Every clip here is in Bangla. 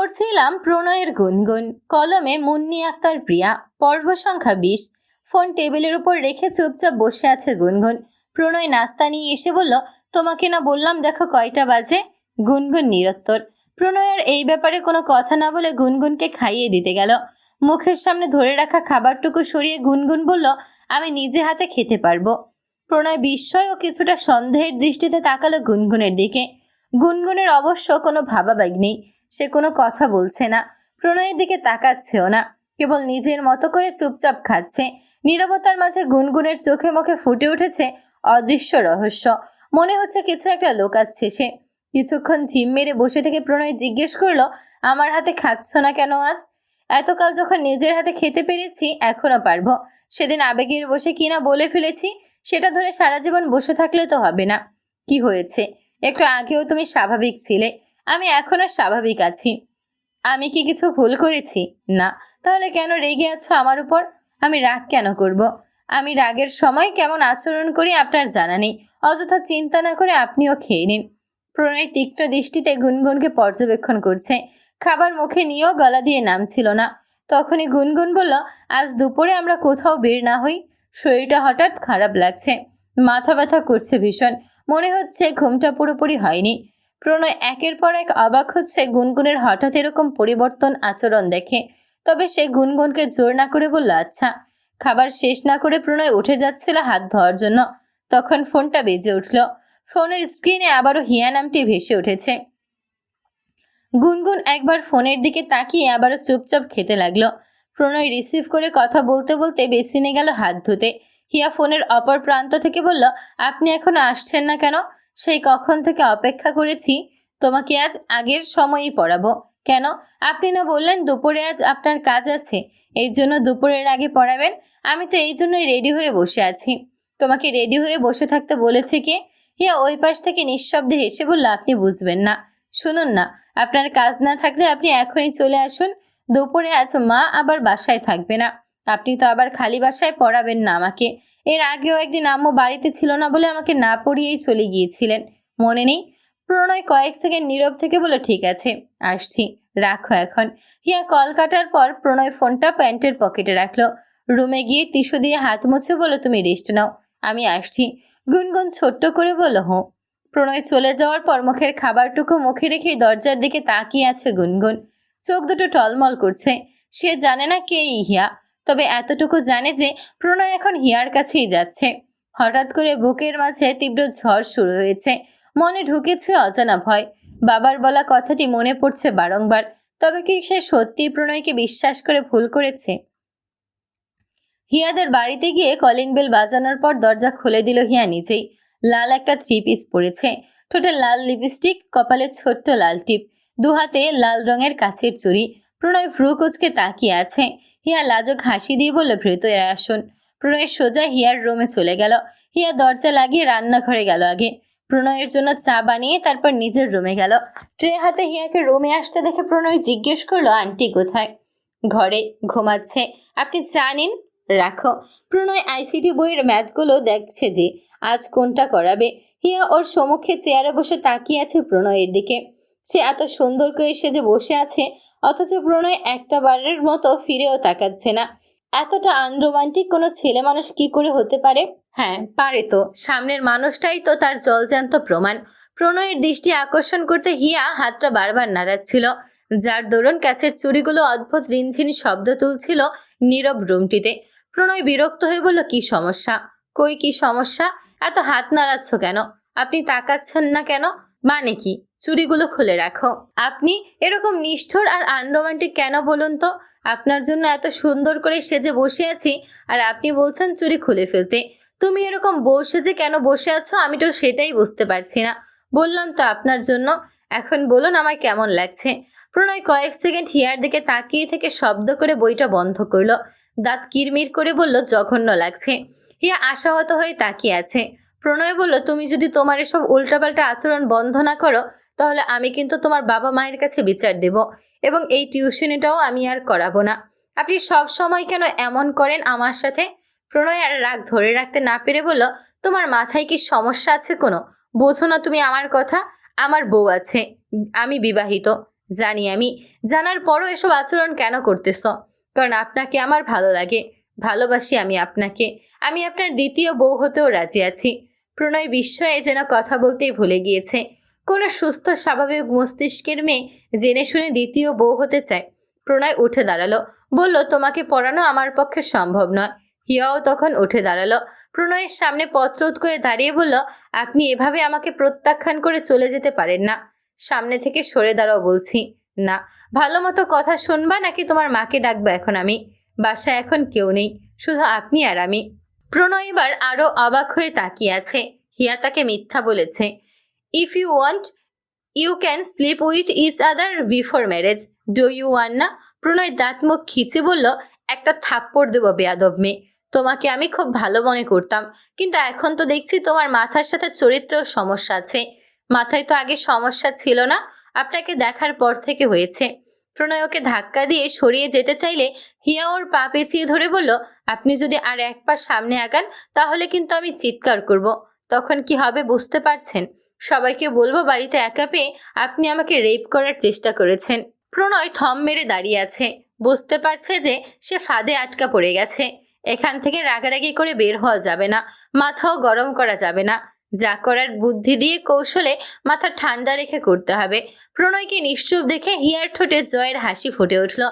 পড়ছিলাম প্রণয়ের গুনগুন, কলমে মুন্নি আক্তার প্রিয়া। পর্ব সংখ্যা 20। ফোন টেবিলের উপর রেখে চুপচাপ বসে আছে গুনগুন। প্রণয় নাস্তা নিয়ে এসে বলল, তোমাকে না বললাম দেখো কয়টা বাজে? গুনগুন নিরুত্তর। প্রণয় আর এই ব্যাপারে কোনো কথা না বলে গুনগুনকে খাইয়ে দিতে গেল। মুখের সামনে ধরে রাখা খাবারটুকু সরিয়ে গুনগুন বলল, আমি নিজে হাতে খেতে পারবো। প্রণয় বিস্ময় ও কিছুটা সন্দেহের দৃষ্টিতে তাকালো গুনগুনের দিকে। গুনগুনের অবশ্য কোনো ভাবাবেগ নেই, সে কোনো কথা বলছে না, প্রণয়ের দিকে তাকাচ্ছেও না, কেবল নিজের মতো করে চুপচাপ খাচ্ছে। নীরবতার মাঝে গুনগুনের চোখে মুখে ফুটে উঠেছে অদৃশ্য রহস্য। মনে হচ্ছে কিছু একটা লুকাচ্ছে সে। কিছুক্ষণ ঝিম মেরে বসে থেকে প্রণয় জিজ্ঞেস করলো, আমার হাতে খাচ্ছ না কেন আজ? এতকাল যখন নিজের হাতে খেতে পেরেছি এখনো পারবো। সেদিন আবেগের বসে কিনা বলে ফেলেছি, সেটা ধরে সারা জীবন বসে থাকলে তো হবে না। কি হয়েছে? একটু আগেও তুমি স্বাভাবিক ছিলে, আমি এখনো স্বাভাবিক আছি। আমি কি কিছু ভুল করেছি? না। তাহলে কেন রেগে আছো আমার উপর? আমি রাগ কেন করব? আমি রাগের সময় কেমন আচরণ করি আপনার জানা নেই। অযথা চিন্তা না করে আপনিও খেয়ে নিন। প্রণয় তীক্ষ্ণ দৃষ্টিতে গুনগুনকে পর্যবেক্ষণ করছে। খাবার মুখে নিয়েও গলা দিয়ে নামছিল না। তখনই গুনগুন বলল, আজ দুপুরে আমরা কোথাও বের না হই? শরীরটা হঠাৎ খারাপ লাগছে, মাথা ব্যথা করছে ভীষণ, মনে হচ্ছে ঘুমটা পুরোপুরি হয়নি। প্রণয় একের পর এক অবাক হচ্ছে গুনগুনের হঠাৎ এরকম পরিবর্তন আচরণ দেখে। তবে সে গুনগুনকে জোর না করে বলল, আচ্ছা। খাবার শেষ না করে প্রণয় উঠে যাচ্ছিল হাত ধোয়ার জন্য, তখন ফোনটা বেজে উঠল। ফোনের স্ক্রিনে আবারও হিয়া নামটি ভেসে উঠেছে। গুনগুন একবার ফোনের দিকে তাকিয়ে আবারও চুপচাপ খেতে লাগলো। প্রণয় রিসিভ করে কথা বলতে বলতে বেসিনে গেল হাত ধুতে। হিয়া ফোনের অপর প্রান্ত থেকে বলল, আপনি এখনো আসছেন না কেন? সেই কখন থেকে অপেক্ষা করেছি, তোমাকে আজ আগের সময়ই পড়াবো। কেন? আপনি না বললেন দুপুরে আজ আপনার কাজ আছে, এই জন্য দুপুরের আগে পড়াবেন? আমি তো এই জন্যই রেডি হয়ে বসে আছি। তোমাকে রেডি হয়ে বসে থাকতে বলেছে কে? হিয়া ওই পাশ থেকে নিঃশব্দে হেসে বলল, আপনি বুঝবেন না। শুনুন না, আপনার কাজ না থাকলে আপনি এখনই চলে আসুন। দুপুরে আজ মা আবার বাসায় থাকবে না, আপনি তো আবার খালি বাসায় পড়াবেন না আমাকে। এর আগেও একদিন আম্মু বাড়িতে ছিল না বলে আমাকে না পড়িয়েই চলে গিয়েছিলেন, মনে নেই? প্রণয় কয়েক সেকেন্ড নীরব থেকে বলে, ঠিক আছে, আসছি, রাখো এখন। হিয়া কল কাটার পর প্রণয় ফোনটা প্যান্টের পকেটে রাখলো। রুমে গিয়ে টিস্যু দিয়ে হাত মুছে বলে, তুমি রেস্ট নাও, আমি আসছি। গুনগুন ছোট্ট করে বলল, হো। প্রণয় চলে যাওয়ার পর মুখের খাবারটুকু মুখে রেখে দরজার দিকে তাকিয়ে আছে গুনগুন। চোখ দুটো টলমল করছে। সে জানে না কে এই হিয়া, তবে এতটুকু জানে যে প্রণয় এখন হিয়ার কাছেই যাচ্ছে। হঠাৎ করে বুকের মাঝে তীব্র ঝড় শুরু হয়েছে। মনে ঢুকেছে অজানা ভয়। বাবার বলা কথাটি মনে পড়ছে বারংবার। তবে কি সে সত্যি প্রণয়কে বিশ্বাস করে ভুল করেছে? হিয়াদের বাড়িতে গিয়ে কলিং বেল বাজানোর পর দরজা খুলে দিল হিয়া নিজেই। লাল একটা 3 পিস পরেছে, ঠোঁটে লাল লিপস্টিক, কপালে ছোট্ট লাল টিপ, দুহাতে লাল রঙের কাচের চুড়ি। প্রণয় ভ্রু কুচকে তাকিয়ে আছে। হিয়া লাজুক হাসি দিয়ে বলল, ভেতরে আসুন। প্রণয় সোজা হিয়ার রুমে চলে গেল। হিয়া দরজা লাগিয়ে রান্নাঘরে গেল আগে। প্রণয়ের জন্য চা বানিয়ে তারপর নিজের রুমে গেল। ট্রে হাতে হিয়াকে রুমে আসতে দেখে প্রণয় জিজ্ঞেস করলো, আন্টি কোথায়? ঘরে ঘুমাচ্ছে। আপনি চা নিন, রাখো। প্রণয় আইসিটি বইয়ের ম্যাথগুলো দেখছে যে আজ কোনটা করাবে। হিয়া ওর সম্মুখে চেয়ারে বসে তাকিয়ে আছে প্রণয়ের দিকে। সে এত সুন্দর করে সেজে বসে আছে, অথচ প্রণয় একটা বারের মতো ফিরেও তাকাচ্ছে না। এতটা আনরোমান্টিক কোনো ছেলে মানুষ কি করে হতে পারে? হ্যাঁ পারে তো, সামনের মানুষটাই তো তার জলজ্যান্ত প্রমাণ। প্রণয়ের দৃষ্টি আকর্ষণ করতে হিয়া হাতটা বারবার নাড়াচ্ছিল, যার দরুন কাছের চুড়িগুলো অদ্ভুত রিনঝিন শব্দ তুলছিল নীরব রুমটিতে। প্রণয় বিরক্ত হয়ে বলল, কি সমস্যা? কই কি সমস্যা? এত হাত নাড়াচ্ছ কেন? আপনি তাকাচ্ছেন না কেন? মানে কি? চুড়িগুলো খুলে রাখো। আপনি এরকম নিষ্ঠুর আর আনরোমান্টিক কেন বলুন তো? আপনার জন্য এত সুন্দর করে সেজে বসে আছি, আর আপনি বলছেন চুড়ি খুলে ফেলতে। তুমি এরকম বউ সেজে কেন বসে আছো আমি তো সেটাই বুঝতে পারছি না। বললাম তো আপনার জন্য। এখন বলুন আমায় কেমন লাগছে? প্রণয় কয়েক সেকেন্ড হিয়ার দিকে তাকিয়ে থেকে শব্দ করে বইটা বন্ধ করলো। দাঁত কিরমির করে বলল, জঘন্য লাগছে। হিয়া আশাহত হয়ে তাকিয়ে আছে। প্রণয় বলল, তুমি যদি তোমার এসব উল্টাপাল্টা আচরণ বন্ধ না করো, তাহলে আমি কিন্তু তোমার বাবা মায়ের কাছে বিচার দেব, এবং এই টিউশনিটাও আমি আর করাবো না। আপনি সব সময় কেন এমন করেন আমার সাথে? প্রণয় আর রাগ ধরে রাখতে না পেরে বলল, তোমার মাথায় কি সমস্যা আছে কোনো? বোঝো না তুমি আমার কথা? আমার বউ আছে, আমি বিবাহিত, জানি আমি, জানার পরও এসব আচরণ কেন করতেছ? কারণ আপনাকে আমার ভালো লাগে, ভালোবাসি আমি আপনাকে। আমি আপনার দ্বিতীয় বউ হতেও রাজি আছি। প্রণয় বিস্ময়ে যেন কথা বলতেই ভুলে গিয়েছে। কোনো সুস্থ স্বাভাবিক মস্তিষ্কের মেয়ে জেনে শুনে দ্বিতীয় বউ হতে চায়? প্রণয় উঠে দাঁড়ালো, বলল, তোমাকে পড়ানো আমার পক্ষে সম্ভব নয়। হিয়াও তখন উঠে দাঁড়ালো, প্রণয়ের সামনে পত্রোধ করে দাঁড়িয়ে বলল, আপনি এভাবে আমাকে প্রত্যাখ্যান করে চলে যেতে পারেন না। সামনে থেকে সরে দাঁড়াও বলছি। না, ভালো মতো কথা শুনবা নাকি তোমার মাকে ডাকবো এখন আমি? বাসায় এখন কেউ নেই, শুধু আপনি আর আমি। প্রণয় এবার আরো অবাক হয়ে তাকিয়ে আছে। হিয়া তাকে মিথ্যা বলেছে। If you want you can sleep with each other before marriage, do you want না? প্রণয় দাঁত মুখ খিচে বলল, একটা থাপ্পড় দেবো বেয়াদব মেয়ে। তোমাকে আমি খুব ভালো মনে করতাম, কিন্তু এখন তো দেখছি তোমার মাথার সাথে চরিত্রেও সমস্যা আছে। মাথায় তো আগে সমস্যা ছিল না, আপনাকে দেখার পর থেকে হয়েছে। প্রণয় ওকে ধাক্কা দিয়ে সরিয়ে যেতে চাইলে হিয়া ওর পা পেঁচিয়ে ধরে বলল, আপনি যদি আর এক পা সামনে আগান তাহলে কিন্তু আমি চিৎকার করব। তখন কি হবে বুঝতে পারছেন? সবাইকে বলবো বাড়িতে একা পেয়ে আপনি আমাকে রেপ করার চেষ্টা করেছেন। প্রণয় থম মেরে দাঁড়িয়ে আছে, বুঝতে পারছে যে সে ফাঁদে আটকা পড়ে গেছে। এখান থেকে রাগারাগি করে বের হওয়া যাবে না, মাথাও গরম করা যাবে না। যা করার বুদ্ধি দিয়ে কৌশলে মাথা ঠান্ডা রেখে করতে হবে। প্রণয়কে নিশ্চুপ দেখে হিয়ার ঠোঁটে জয়ের হাসি ফুটে উঠল।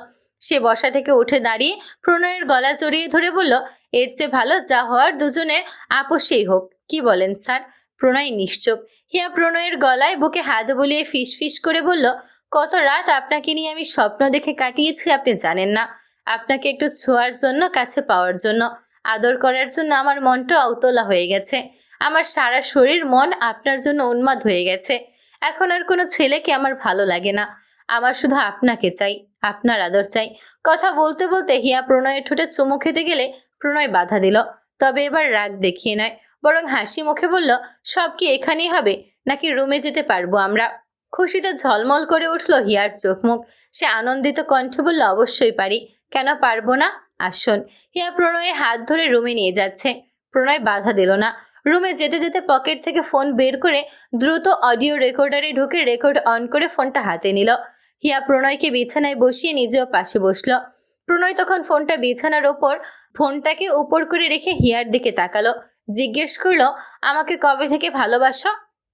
সে বসা থেকে উঠে দাঁড়িয়ে প্রণয়ের গলা জড়িয়ে ধরে বলল, এর চেয়ে ভালো যা হওয়ার দুজনের আপোষেই হোক। কি বলেন স্যার? প্রণয় নিশ্চুপ। হিয়া প্রণয়ের গলায় বুকে হাত বুলিয়ে ফিস ফিস করে বলল, কত রাত আপনাকে নিয়ে আমি স্বপ্ন দেখে কাটিয়েছি আপনি জানেন না। আপনাকে একটু ছোঁয়ার জন্য, কাছে পাওয়ার জন্য, আদর করার জন্য আমার মনটা অতলা হয়ে গেছে। আমার সারা শরীর মন আপনার জন্য উন্মাদ হয়ে গেছে। এখন আর কোনো ছেলেকে আমার ভালো লাগে না। আমার শুধু আপনাকে চাই, আপনার আদর চাই। কথা বলতে বলতে হিয়া প্রণয়ের ঠোঁটে চুমু খেতে গেলে প্রণয় বাধা দিল। তবে এবার রাগ দেখিয়ে নয়, বরং হাসি মুখে বলল, সব কি এখানেই হবে নাকি রুমে যেতে পারবো আমরা? খুশিতে ঝলমল করে উঠল হিয়ার চোখ মুখ। সে আনন্দিত কণ্ঠ বলল, অবশ্যই পারি, কেন পারবো না? আসুন। হিয়া প্রণয়ের হাত ধরে রুমে নিয়ে যাচ্ছে। প্রণয় বাধা দিল না। রুমে যেতে যেতে পকেট থেকে ফোন বের করে দ্রুত অডিও রেকর্ডারে ঢুকে রেকর্ড অন করে ফোনটা হাতে নিল। হিয়া প্রণয়কে বিছানায় বসিয়ে নিজেও পাশে বসলো। প্রণয় তখন ফোনটা বিছানার ওপর, ফোনটাকে উপর করে রেখে হিয়ার দিকে তাকালো। জিজ্ঞেস করলো, আমাকে কবে থেকে ভালোবাসো?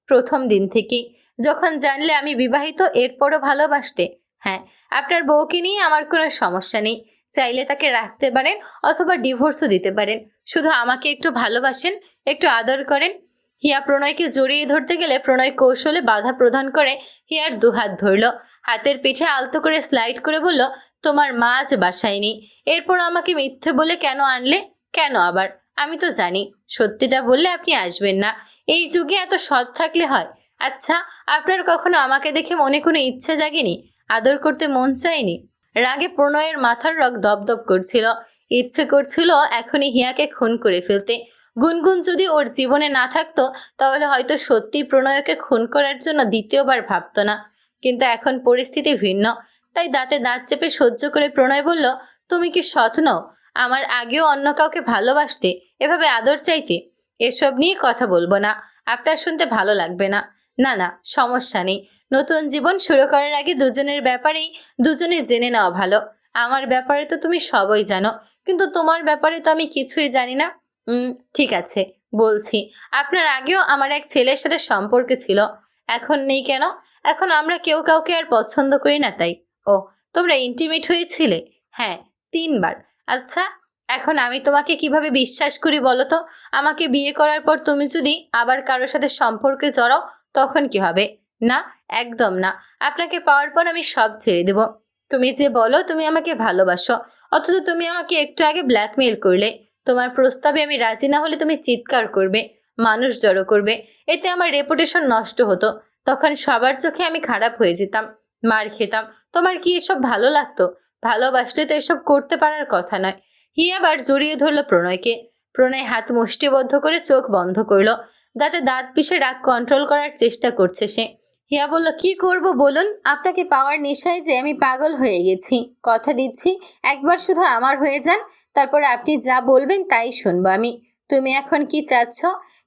প্রথম দিন থেকেই। যখন জানলে আমি বিবাহিত এরপরও ভালোবাসতে? হ্যাঁ। আপনার বউকে নিয়ে আমার কোনো সমস্যা নেই, চাইলে তাকে রাখতে পারেন অথবা ডিভোর্সও দিতে পারেন। শুধু আমাকে একটু ভালোবাসেন, একটু আদর করেন। হিয়া প্রণয়কে জড়িয়ে ধরতে গেলে প্রণয় কৌশলে বাধা প্রদান করে হিয়ার দুহাত ধরল। হাতের পিঠে আলতো করে স্লাইড করে বলল, তোমার মা আজ বাসায় নেই, এরপর আমাকে মিথ্যে বলে কেন আনলে? কেন আবার? আমি তো জানি সত্যিটা বললে আপনি আসবেন না। এই যুগে এত সৎ থাকলে হয়? আচ্ছা, আপনার কখনো আমাকে দেখে মনে কোনো ইচ্ছে জাগেনি? আদর করতে মন চায়নি? রাগে প্রণয়ের মাথার রগ দপদপ করছিল। ইচ্ছে করছিল এখনই হিয়াকে খুন করে ফেলতে। গুনগুন যদি ওর জীবনে না থাকতো তাহলে হয়তো সত্যি প্রণয়কে খুন করার জন্য দ্বিতীয়বার ভাবতো না। কিন্তু এখন পরিস্থিতি ভিন্ন। তাই দাঁতে দাঁত চেপে সহ্য করে প্রণয় বলল, তুমি কি সৎ নও? আমার আগেও অন্য কাউকে ভালোবাসতে, এভাবে আদর চাইতে? এসব নিয়ে কথা বলবো না, আপনার শুনতে ভালো লাগবে না। না না, সমস্যা নেই। নতুন জীবন শুরু করার আগে দুজনের ব্যাপারেই দুজনের জেনে নেওয়া ভালো। আমার ব্যাপারে তো তুমি সবই জানো, কিন্তু তোমার ব্যাপারে তো আমি কিছুই জানি না। ঠিক আছে, বলছি। আপনার আগেও আমার এক ছেলের সাথে সম্পর্ক ছিল। এখন নেই কেন? এখন আমরা কেউ কাউকে আর পছন্দ করি না তাই। ও, তোমরা ইন্টিমেট হয়েছিলে? হ্যাঁ, 3 বার। আচ্ছা, এখন আমি তোমাকে কিভাবে বিশ্বাস করি বলো তো? আমাকে বিয়ে করার পর তুমি যদি আবার কারোর সাথে সম্পর্কে জড়াও তখন কি হবে? না, একদম না। আপনাকে পাওয়ার পর আমি সব ছেড়ে দেব। তুমি যে বলো তুমি আমাকে ভালোবাসো, অথচ তুমি আমাকে একটু আগে ব্ল্যাকমেইল করলে। তোমার প্রস্তাবে আমি রাজি না হলে তুমি চিৎকার করবে, মানুষ জড়ো করবে। এতে আমার রেপুটেশন নষ্ট হতো। তখন সবার চোখে আমি খারাপ হয়ে যেতাম, মার খেতাম। তোমার কি এসব ভালো লাগতো? ভালোবাসলে তো এসব করতে পারার কথা নয়। হিয়া আবার জড়িয়ে ধরল প্রণয়কে। প্রণয় হাত মুষ্টিবদ্ধ করে চোখ বন্ধ করলো। দাঁতে দাঁত পিষে রাগ কন্ট্রোল করার চেষ্টা করছে সে। হিয়া বলল, কি করব বলুন? আপনাকে পাওয়ার নেশায় যে আমি পাগল হয়ে গেছি। কথা দিচ্ছি, একবার শুধু আমার হয়ে যান, তারপর আপনি যা বলবেন তাই শুনবো আমি। তুমি এখন কি চাচ্ছ?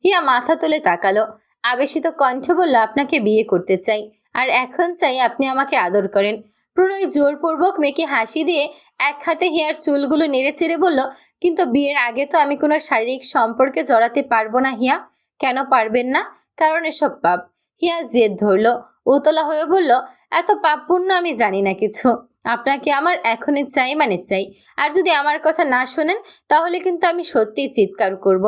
হিয়া মাথা তুলে তাকালো। আবেশিত কণ্ঠ বলল, আপনাকে বিয়ে করতে চাই। আর এখন চাই আপনি আমাকে আদর করেন। প্রণয় জোরপূর্বক মেয়েকে হাসি দিয়ে এক হাতে হিয়ার চুলগুলো নেড়ে চেড়ে বলল, কিন্তু বিয়ের আগে তো আমি কোনো শারীরিক সম্পর্কে জড়াতে পারবো না হিয়া। কেন পারবেন না? কারণ এসব পাপ। হিয়া জেদ ধরল, উতলা হয়ে বলল, এত পাপ পুণ্য আমি জানি না কিছু। আপনাকে আমার এখনই চাই মানে চাই। আর যদি আমার কথা না শোনেন তাহলে কিন্তু আমি সত্যিই চিৎকার করব।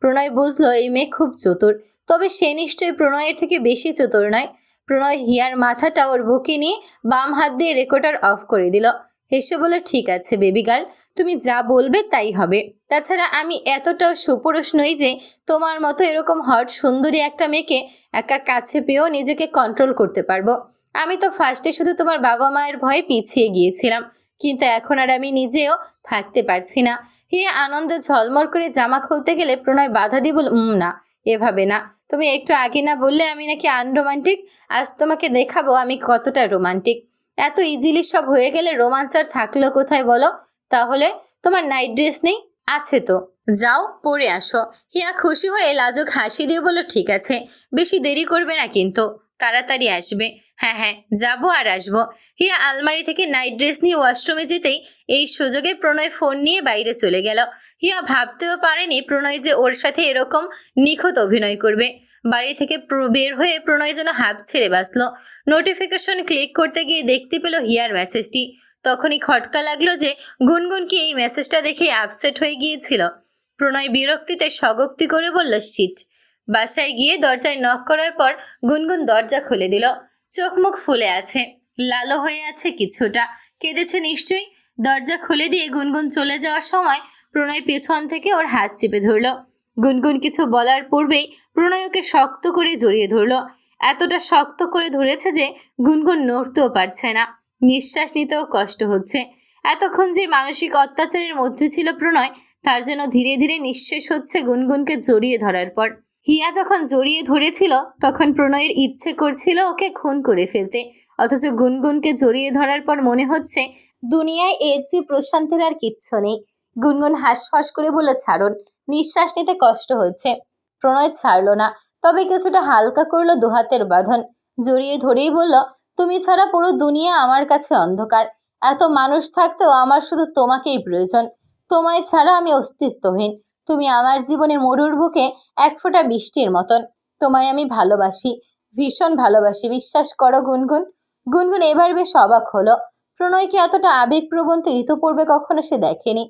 প্রণয় বুঝলো এই মেয়ে খুব চতুর, তবে সে নিশ্চয়ই প্রণয়ের থেকে বেশি চতুর নয়। প্রণয় হিয়ার মাথাটা ওর বুকে নিয়ে বাম হাত দিয়ে রেকর্ডার অফ করে দিল। হেসে বলে, ঠিক আছে বেবি গার্ল, তুমি যা বলবে তাই হবে। তাছাড়া আমি এতটাও সুপুরুষ নই যে তোমার মতো এরকম হট সুন্দরী একটা মেয়েকে একা কাছে পেয়েও নিজেকে কন্ট্রোল করতে পারবো। আমি তো ফার্স্টে শুধু তোমার বাবা মায়ের ভয়ে পিছিয়ে গিয়েছিলাম, কিন্তু এখন আর আমি নিজেও থাকতে পারছি না। হিয়া আনন্দে ঝলমল করে জামা খুলতে গেলে প্রণয় বাধা দিয়ে বলল, না, এভাবে না। তুমি একটু আগে না বললে আমি নাকি আনরোমান্টিক? আজ তোমাকে দেখাবো আমি কতটা রোমান্টিক। এত ইজিলি সব হয়ে গেলে রোমান্স আর থাকলো কোথায় বলো? তাহলে তোমার নাইট ড্রেস নেই? আছে তো, যাও পরে আসো। হিয়া খুশি হয়ে লাজুক হাসি দিয়ে বলল, ঠিক আছে, বেশি দেরি করবে না কিন্তু, তাড়াতাড়ি আসবে। হ্যাঁ হ্যাঁ, যাবো আর আসবো। হিয়া আলমারি থেকে নাইট ড্রেস নিয়ে ওয়াশরুমে যেতেই এই সুযোগে প্রণয় ফোন নিয়ে বাইরে চলে গেল। হিয়া ভাবতেও পারেনি প্রণয় যে ওর সাথে এরকম নিখুঁত অভিনয় করবে। বাড়ি থেকে বের হয়ে প্রণয় যেন হাঁপ ছেড়ে বাঁচল। নোটিফিকেশন ক্লিক করতে গিয়ে দেখতে পেল হিয়ার মেসেজটি। তখনই খটকা লাগলো যে গুনগুন কি এই মেসেজটা দেখে আপসেট হয়ে গিয়েছিল। প্রণয় বিরক্তিতে স্বগক্তি করে বলল, শিট। বাসায় গিয়ে দরজায় নক করার পর গুনগুন দরজা খুলে দিল। চোখ মুখ ফুলে আছে, লালো হয়ে আছে কিছুটা, কেঁদেছে নিশ্চয়ই। দরজা খুলে দিয়ে গুনগুন চলে যাওয়ার সময় প্রণয় পেছন থেকে ওর হাত চেপে ধরল। গুনগুন কিছু বলার পূর্বেই প্রণয় ওকে শক্ত করে জড়িয়ে ধরল। এতটা শক্ত করে ধরেছে যে গুনগুন নড়তেও পারছে না, নিঃশ্বাস নিতেও কষ্ট হচ্ছে। এতক্ষণ যে মানসিক অত্যাচারের মধ্যে ছিল প্রণয়, তার যেন ধীরে ধীরে নিঃশেষ হচ্ছে গুনগুনকে জড়িয়ে ধরার পর। হিয়া যখন জড়িয়ে ধরেছিল তখন প্রণয়ের ইচ্ছে করছিল ওকে খুন করে ফেলতে, অথচ গুনগুনকে জড়িয়ে ধরার পর মনে হচ্ছে দুনিয়ায় এর চেয়ে প্রশান্তির আর কিচ্ছু নেই। গুনগুন হাঁসফাঁস করে বলে, ছাড়ুন, নিঃশ্বাস নিতে কষ্ট হচ্ছে। প্রণয় ছাড়ল না, তবে কিছুটা হালকা করলো দুহাতের বাঁধন। জড়িয়ে ধরেই বলল, তুমি ছাড়া পুরো দুনিয়া আমার কাছে অন্ধকার। এত মানুষ থাকতেও আমার শুধু তোমাকেই প্রয়োজন। তোমায় ছাড়া আমি অস্তিত্বহীন। তুমি আমার জীবনে মরুর বুকে এক ফোঁটা বৃষ্টির মতন। তোমায় আমি ভালোবাসি, ভীষণ ভালোবাসি, বিশ্বাস করো গুনগুন। গুনগুন এবার বেশ অবাক হলো। প্রণয়কে এতটা আবেগপ্রবণ তো ইতোপূর্বে কখনো সে দেখেনি।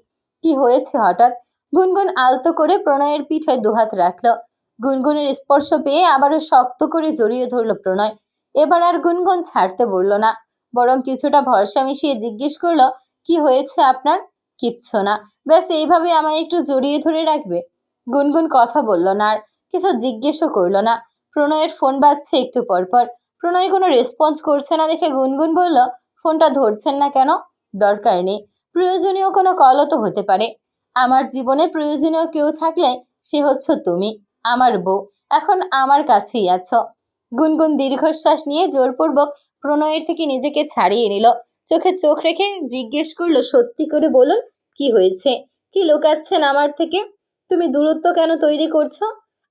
কি হয়েছে হঠাৎ? গুনগুন আলতো করে প্রণয়ের পিঠে দুহাত রাখল। গুনগুনের স্পর্শ পেয়ে আবারও শক্ত করে জড়িয়ে ধরল প্রণয়। এবার আর গুনগুন ছাড়তে বলল না, বরং কিছুটা ভরসা মিশিয়ে জিজ্ঞেস করলো, কি হয়েছে আপনার? কিচ্ছু না, ব্যাস এইভাবে আমায় একটু জড়িয়ে ধরে রাখবে। গুনগুন কথা বলল না, আর কিছু জিজ্ঞেসও করলো না। প্রণয়ের ফোন বাজছে একটু পরপর। প্রণয় কোনো রেসপন্স করছে না দেখে গুনগুন বলল, ফোনটা ধরছেন না কেন? দরকার নেই, প্রয়োজনীয় কোনো কলও তো হতে পারে। আমার জীবনে প্রয়োজনীয় কেউ থাকলে সে হচ্ছে তুমি, আমার বউ। এখন আমার কাছেই আছো। গুনগুন দীর্ঘশ্বাস নিয়ে জোরপূর্বক প্রণয়ের থেকে নিজেকে ছাড়িয়ে নিল। চোখে চোখ রেখে জিজ্ঞেস করলো, সত্যি করে বলুন, কি হয়েছে? কি লুকাচ্ছেন আমার থেকে? তুমি দূরত্ব কেন তৈরি করছো?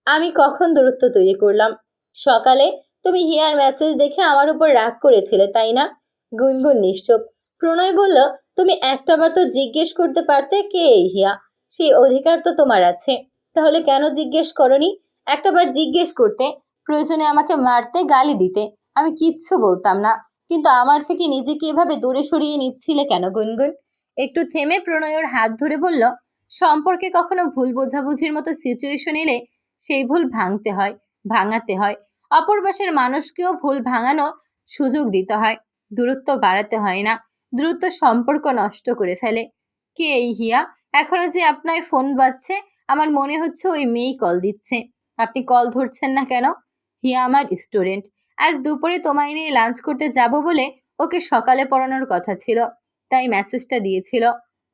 আমি কখন দূরত্ব তৈরি করলাম? সকালে তুমি হিয়ার মেসেজ দেখে আমার উপর রাগ করেছিলে, তাই না? গুনগুন নিশ্চুপ। প্রণয় বলল, তুমি একটাবার তো জিজ্ঞেস করতে পারতে কে এই হিয়া। সেই অধিকার তো তোমার আছে। তাহলে কেন জিজ্ঞেস করনি? একটাবার জিজ্ঞেস করতে, প্রয়োজনে আমাকে মারতে, গালি দিতে, আমি কিচ্ছু বলতাম না। কিন্তু আমার থেকে নিজেকে এভাবে দূরে সরিয়ে নিচ্ছিলে কেন গুনগুন? একটু থেমে প্রণয়ের হাত ধরে বলল, সম্পর্কে কখনো ভুল বোঝাবুঝির মতো সিচুয়েশন এলে সেই ভুল ভাঙতে হয়, ভাঙাতে হয়। অপর পাশের মানুষকেও ভুল ভাঙানোর সুযোগ দিতে হয়, দূরত্ব বাড়াতে হয় না। দ্রুত সম্পর্ক নষ্ট করে ফেলে। কে এই হিয়া? এখনো যে আপনার ফোন বাজছে, আমার মনে হচ্ছে ওই মেয়েই কল দিচ্ছে। আপনি কল ধরছেন না কেন? হিয়া আমার স্টুডেন্ট। আজ দুপুরে তোমায় নিয়ে লাঞ্চ করতে যাব বলে ওকে সকালে পড়ানোর কথা ছিল, তাই মেসেজটা দিয়েছিল।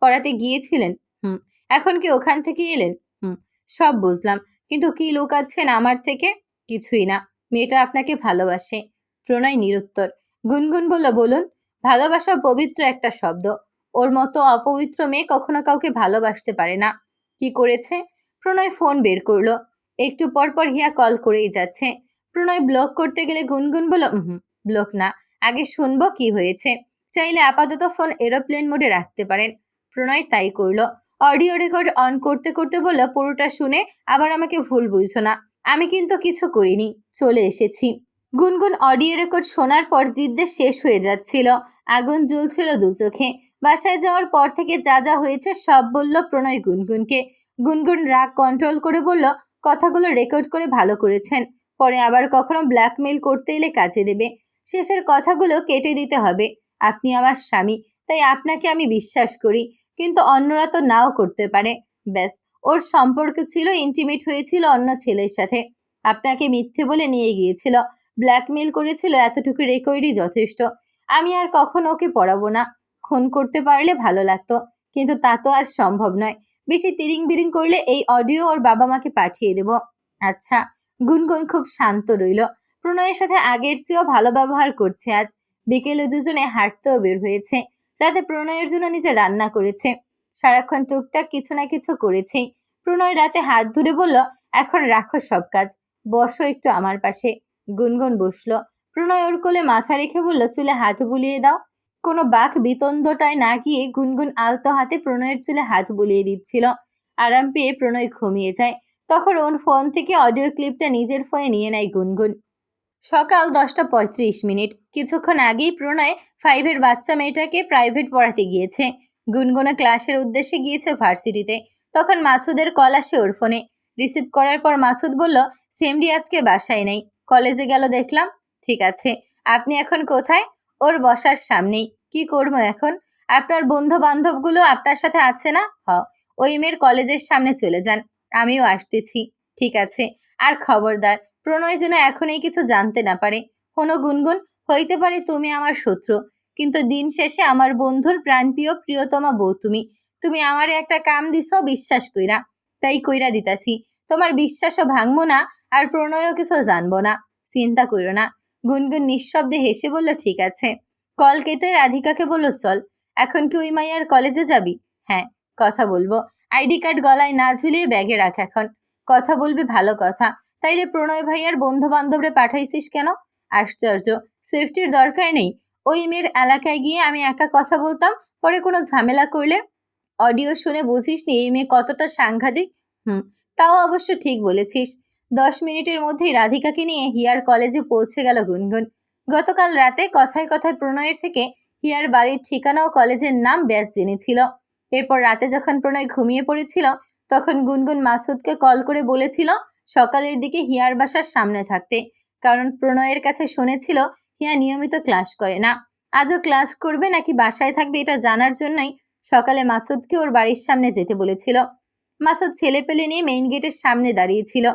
পড়াতে গিয়েছিলেন? হুম। এখন কি ওখান থেকে এলেন? হুম। সব বুঝলাম, কিন্তু কি লুকাচ্ছেন আমার থেকে? কিছুই না, মেয়েটা আপনাকে ভালোবাসে। প্রণয় নিরুত্তর। গুনগুন বলল, বলুন। ভালোবাসা পবিত্র একটা শব্দ, ওর মতো অপবিত্র মেয়ে কখনো কাউকে ভালোবাসতে পারে না। কি করেছে? প্রণয় ফোন বের করলো। একটু পর পর হিয়া কল করেই যাচ্ছে। প্রণয় ব্লক করতে গেলে গুনগুন বলল, হুম, ব্লক না, আগে শুনবো কি হয়েছে। চাইলে আপাতত ফোন এরোপ্লেন মোডে রাখতে পারেন। প্রণয় তাই করলো। অডিও রেকর্ড অন করতে করতে বলল, পুরোটা শুনে আবার আমাকে ভুল বুঝছো না, আমি কিন্তু কিছু করিনি, চলে এসেছি। গুনগুন অডিও রেকর্ড শোনার পর জিদ্দে শেষ হয়ে যাচ্ছিল, আগুন জ্বলছিল দু চোখে। বাসায় যাওয়ার পর থেকে যা যা হয়েছে সব বলল প্রণয় গুনগুনকে। গুনগুন রাগ কন্ট্রোল করে বলল, কথাগুলো রেকর্ড করে ভালো করেছেন, পরে আবার কখনো ব্ল্যাকমেল করতে এলে কাজে দেবে। শেষের কথাগুলো কেটে দিতে হবে। আপনি আমার স্বামী, তাই আপনাকে আমি বিশ্বাস করি, কিন্তু অন্যরা তো নাও করতে পারে। ব্যাস, ওর সম্পর্ক ছিল, ইন্টিমেট হয়েছিল অন্য ছেলের সাথে, আপনাকে মিথ্যে বলে নিয়ে গিয়েছিল, ব্ল্যাকমেল করেছিল, এতটুকু রেকর্ডই যথেষ্ট। আমি আর কখনো ওকে পড়াবো না। খুন করতে পারলে ভালো লাগতো, কিন্তু তা তো আর সম্ভব নয়। বেশি তিরিং বিরিং করলে এই অডিও ওর বাবা মাকে পাঠিয়ে দেব। আচ্ছা। গুনগুন খুব শান্ত রইল। প্রণয়ের সাথে আগের চেয়েও ভালো ব্যবহার করছে আজ। বিকেলে দুজনে হাঁটতেও বের হয়েছে। রাতে প্রণয়ের জন্য নিজে রান্না করেছে। সারাক্ষণ টুকটাক কিছু না কিছু করেছেই। প্রণয় রাতে হাত ধরে বলল, এখন রাখো সব কাজ, বসো একটু আমার পাশে। গুনগুন বসলো। প্রণয় ওর কোলে মাথা রেখে বলল, চুলে হাত বুলিয়ে দাও। কোনো বাক বিতণ্ডটায় না গিয়ে গুনগুন আলতো হাতে প্রণয়ের চুলে হাত বুলিয়ে দিচ্ছিল। আরাম পেয়ে প্রণয় ঘুমিয়ে যায়। তখন ওর ফোন থেকে অডিও ক্লিপটা নিজের ফোনে নিয়ে নেয় গুনগুন। সকাল 10:35। কিছুক্ষণ আগেই প্রণয় 5-এর বাচ্চা মেয়েটাকে প্রাইভেট পড়াতে গিয়েছে। গুনগুনে ক্লাসের উদ্দেশ্যে গিয়েছে ভার্সিটিতে। তখন মাসুদের কল আসে ওর ফোনে। রিসিভ করার পর মাসুদ বলল, সেমডি আজকে বাসায় নেই, কলেজে গেল দেখলাম। ঠিক আছে, আপনি এখন কোথায়? ওর বসার সামনেই। কি করবো এখন? আপনার বন্ধু বান্ধবগুলো আপনার সাথে আছে না? ওই মেয়ের কলেজের সামনে চলে যান, আমিও আসতেছি। ঠিক আছে, আর খবরদার প্রণয় যেন এখনই কিছু জানতে না পারে। হনো গুনগুন, হইতে পারে তুমি আমার শত্রু, কিন্তু দিন শেষে আমার বন্ধুর প্রাণপ্রিয় প্রিয়তমা বউ তুমি। তুমি আমারে একটা কাম দিছ বিশ্বাস কইরা, তাই কইরা দিতাছি। তোমার বিশ্বাসও ভাঙবো না, আর প্রণয়ও কিছু জানবো না, চিন্তা কইরো না। গুনগুন নিঃশব্দে হেসে বলল, ঠিক আছে। কল কেটে রাধিকাকে বলল, চল। এখন কি ওই মাইয়ার কলেজে যাবি? হ্যাঁ, কথা বলবো। আইডি কার্ড গলায় না ঝুলিয়ে ব্যাগে রাখ এখন। কথা বলবি ভালো কথা। তাইলে প্রণয় ভাইয়ার বন্ধু বান্ধবরে পাঠাইছিস কেন? আশ্চর্য, সেফটির দরকার নেই? ওই মেয়ের এলাকায় গিয়ে আমি একা কথা বলতাম, পরে কোনো ঝামেলা করলে? অডিও শুনে বুঝিসনি এই মেয়ে কতটা সাংঘাতিক? তাও অবশ্য ঠিক বলেছিস। 10 মিনিটের মধ্যেই রাধিকাকে নিয়ে হিয়ার কলেজে পৌঁছে গেল গুনগুন। গতকাল রাতে কথায় কথায় প্রণয়ের থেকে হিয়ার বাড়ির ঠিকানা ও কলেজের নাম ব্যাস জেনেছিল। এরপর রাতে যখন প্রণয় ঘুমিয়ে পড়েছিল, তখন গুনগুন মাসুদকে কল করে বলেছিল সকালের দিকে হিয়ার বাসার সামনে থাকতে, কারণ প্রণয়ের কাছে শুনেছিল হিয়া নিয়মিত ক্লাস করে না। আজও ক্লাস করবে নাকি বাসায় থাকবে এটা জানার জন্যই সকালে মাসুদকে ওর বাড়ির সামনে যেতে বলেছিল। মাসুদ ছেলে পেলে নিয়ে মেইন গেটের সামনে দাঁড়িয়েছিল।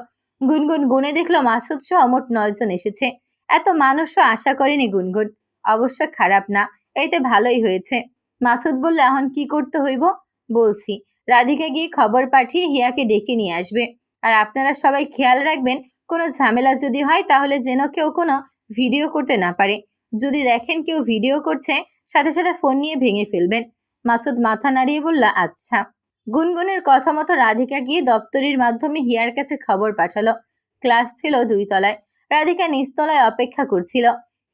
গুনগুন গুনে দেখলো মাসুদ সহ মোট 9 জন এসেছে। এত মানুষও আশা করেনি গুনগুন। অবশ্য খারাপ না, এতে ভালোই হয়েছে। মাসুদ বলল, এখন কি করতে হইব? বলছি, রাধিকা গিয়ে খবর পাঠিয়ে হিয়াকে ডেকে নিয়ে আসবে। আর আপনারা সবাই খেয়াল রাখবেন, কোনো ঝামেলা যদি হয় তাহলে যেন কেউ কোনো ভিডিও করতে না পারে। যদি দেখেন কেউ ভিডিও করছে, সাথে সাথে ফোন নিয়ে ভেঙে ফেলবেন। মাসুদ মাথা নাড়িয়ে বলল, আচ্ছা। গুনগুনের কথা মতো রাধিকা গিয়ে দপ্তরির মাধ্যমে হিয়ার কাছে খবর পাঠালো। ক্লাস ছিল 2 তলায়। রাধিকা নিচতলায় অপেক্ষা করছিল।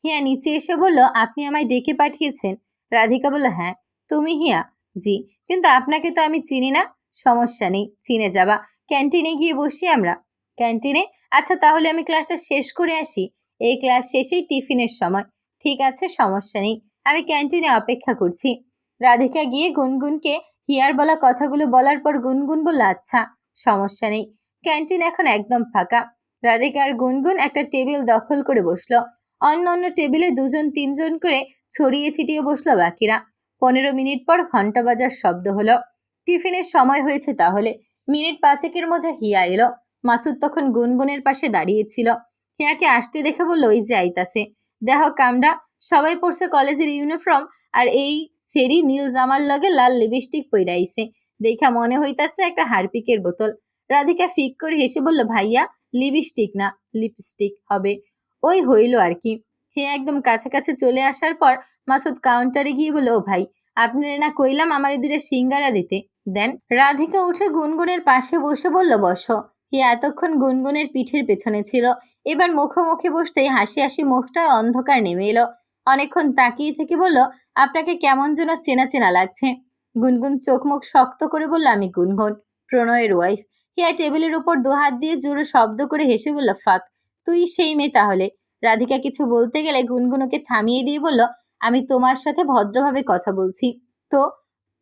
হিয়া নিচে এসে বলল, আপনি আমায় ডেকে পাঠিয়েছেন? রাধিকা বলল, হ্যাঁ। তুমি হিয়া? জি। কিন্তু আপনাকে তো আমি চিনি না। সমস্যা নেই, চিনে যাবা। ক্যান্টিনে গিয়ে বসি আমরা। ক্যান্টিনে? আচ্ছা, তাহলে আমি ক্লাসটা শেষ করে আসি। এই ক্লাস শেষেই টিফিনের সময়। ঠিক আছে, সমস্যা নেই, আমি ক্যান্টিনে অপেক্ষা করছি। রাধিকা গিয়ে গুনগুনকে হিয়ার বলা কথাগুলো বলার পর গুনগুন বলল, আচ্ছা, সমস্যা নেই। ক্যান্টিন এখন একদম ফাঁকা। রাধিকা আর গুনগুন একটা টেবিল দখল করে বসলো। অন্য টেবিলে 2-3 জন করে ছড়িয়ে ছিটিয়ে বসলো বাকিরা। 15 মিনিট পর ঘন্টা বাজার শব্দ হলো। টিফিনের সময় হয়েছে তাহলে। মিনিট 5-এর মধ্যে হিয়া এলো। মাসুদ তখন গুনগুনের পাশে দাঁড়িয়েছিল। হিয়াকে আসতে দেখে বলল, ওই যে আইতাছে। দেখো কামড়া, সবাই পড়ছে কলেজের ইউনিফর্ম, আর এই সেরি নীল জামার লগে লাল লিপস্টিক পইরাইছে। দেখা মনে হইতাছে একটা হারপিকের বোতল। রাধিকা ফিক করে হেসে বলল, ভাইয়া, লিপস্টিক না, লিপস্টিক হবে। ওই হইল আর কি। হিয়া একদম কাছাকাছি চলে আসার পর মাসুদ কাউন্টারে গিয়ে বলল, ও ভাই, আপনারা না কইলাম আমার দুটো সিঙ্গারা দিতে, দেন। রাধিকা উঠে গুনগুনের পাশে বসে বলল, বসো। হিয়া এতক্ষণ গুনগুনের পিঠের পেছনে ছিল। এবার মুখোমুখি বসতেই হাসি হাসি মুখটায় অন্ধকার নেমে এলো। অনেকক্ষণ তাকিয়ে থেকে বলল, আপনাকে কেমন যেন চেনা চেনা লাগছে। গুনগুন চোখ মুখ শক্ত করে বলল, আমি গুনগুন, প্রণয়ের ওয়াইফ। হিয়া টেবিলের উপর দুহাত দিয়ে জোরে শব্দ করে হেসে বলল, ফাক, তুই সেই মেয়ে তাহলে। রাধিকা কিছু বলতে গেলে গুনগুন ওকে থামিয়ে দিয়ে বলল, আমি তোমার সাথে ভদ্রভাবে কথা বলছি। তো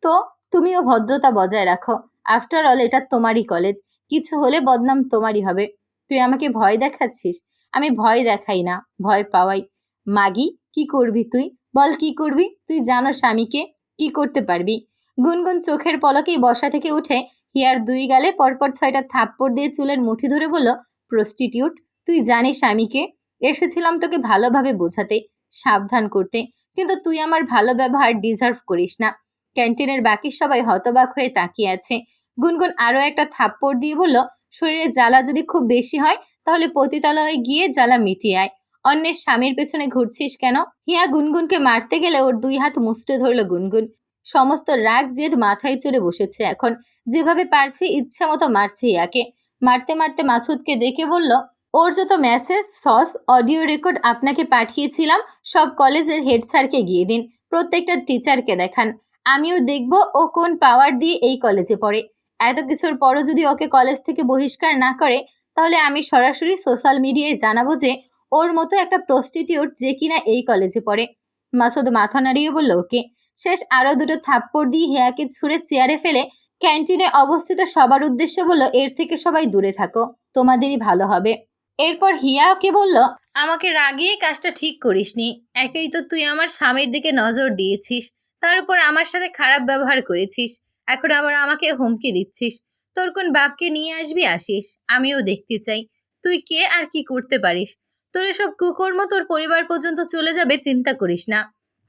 তো তুমিও ভদ্রতা বজায় রাখো। আফটার অল এটা তোমারই কলেজ, কিছু হলে বদনাম তোমারই হবে। তুই আমাকে ভয় দেখাচ্ছিস? আমি ভয় দেখাই না, ভয় পাওয়াই। মাগি, কি করবি তুই? বল কি করবি? তুই জানো স্বামীকে কি করতে পারবি? গুনগুন চোখের পলকেই বসা থেকে উঠে হিয়ার দুই গালে পরপর 6টা থাপ্পড় দিয়ে চুলের মুঠি ধরে বলল, প্রস্টিটিউট, তুই জানিস স্বামীকে? এসেছিলাম তোকে ভালোভাবে বোঝাতে, সাবধান করতে, কিন্তু তুই আমার ভালো ব্যবহার ডিজার্ভ করিস না। ক্যান্টিনের বাকি সবাই হতবাক হয়ে তাকিয়ে আছে। গুনগুন আরো একটা থাপ্পড় দিয়ে বলল, শরীরে জ্বালা যদি খুব বেশি হয় তাহলে পতিতালয়ে গিয়ে জ্বালা মিটিয়ে আয়। অন্যের স্বামীর পেছনে ঘুরছিস কেন? হিয়া গুনগুনকে মারতে গেলে ওর 2 হাত মুষ্টে ধরল গুনগুন। সমস্ত রাগ জেদ মাথায় চড়ে বসেছে এখন। যেভাবে পারছে ইচ্ছা মতো মারছে হিয়াকে। মারতে মারতে মাসুদকে দেখে বলল, ওর যত মেসেজ, সস, অডিও রেকর্ড আপনাকে পাঠিয়েছিলাম সব কলেজের হেড স্যারকে গিয়ে দিন, প্রত্যেকটা টিচারকে দেখান। আমিও দেখব ও কোন পাওয়ার দিয়ে এই কলেজে পড়ে। এত কিছুর পরও যদি ওকে কলেজ থেকে বহিষ্কার না করে তাহলে আমি সরাসরি সোশ্যাল মিডিয়ায় জানাবো যে ওর মতো একটা প্রস্টিটিউট যে কিনা এই কলেজে পড়ে। মাসুদ মাথা নাড়িয়ে বলল, ওকে। শেষ আরো 2টো থাপ্পড় দিয়ে হিয়াকে ছুঁড়ে চেয়ারে ফেলে ক্যান্টিনে অবস্থিত সবার উদ্দেশ্যে বলল, এর থেকে সবাই দূরে থাকো, তোমাদেরই ভালো হবে। এরপর হিয়া ওকে বলল, আমাকে রাগিয়ে কাজটা ঠিক করিসনি। একেই তো তুই আমার স্বামীর দিকে নজর দিয়েছিস, তার উপর আমার সাথে খারাপ ব্যবহার করেছিস, এখন আবার আমাকে হুমকি দিচ্ছিস। তোর কোন বাপকে নিয়ে আসবি আসিস, আমিও দেখতে চাই তুই কে আর কি করতে পারিস। তোর এসব কুকর্ম তোর পরিবার পর্যন্ত চলে যাবে, চিন্তা করিস না।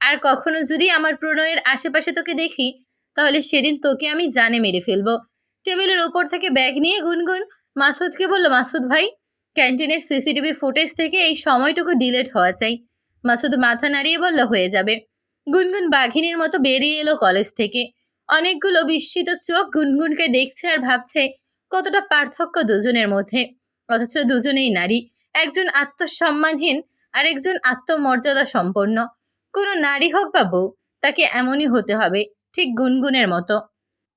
আর কখনো যদি আমার প্রণয়ের আশেপাশে তোকে দেখি তাহলে সেদিন তোকে আমি জানে মেরে ফেলবো। টেবিলের ওপর থেকে ব্যাগ নিয়ে গুনগুন মাসুদকে বলল, মাসুদ ভাই, ক্যান্টিনের সিসিটিভি ফুটেজ থেকে এই সময়টুকু ডিলিট হওয়া চাই। মাসুদ মাথা নাড়িয়ে বলল, হয়ে যাবে। গুনগুন বাঘিনীর মতো বেরিয়ে এলো কলেজ থেকে। অনেকগুলো বিস্মিত চোখ গুনগুনকে দেখছে আর ভাবছে কতটা পার্থক্য দুজনের মধ্যে, অথচ দুজনেই নারী। একজন আত্মসম্মানহীন আর একজন আত্মমর্যাদা সম্পন্ন। কোনো নারী হোক বা বউ, তাকে এমনই হতে হবে, ঠিক গুনগুনের মতো।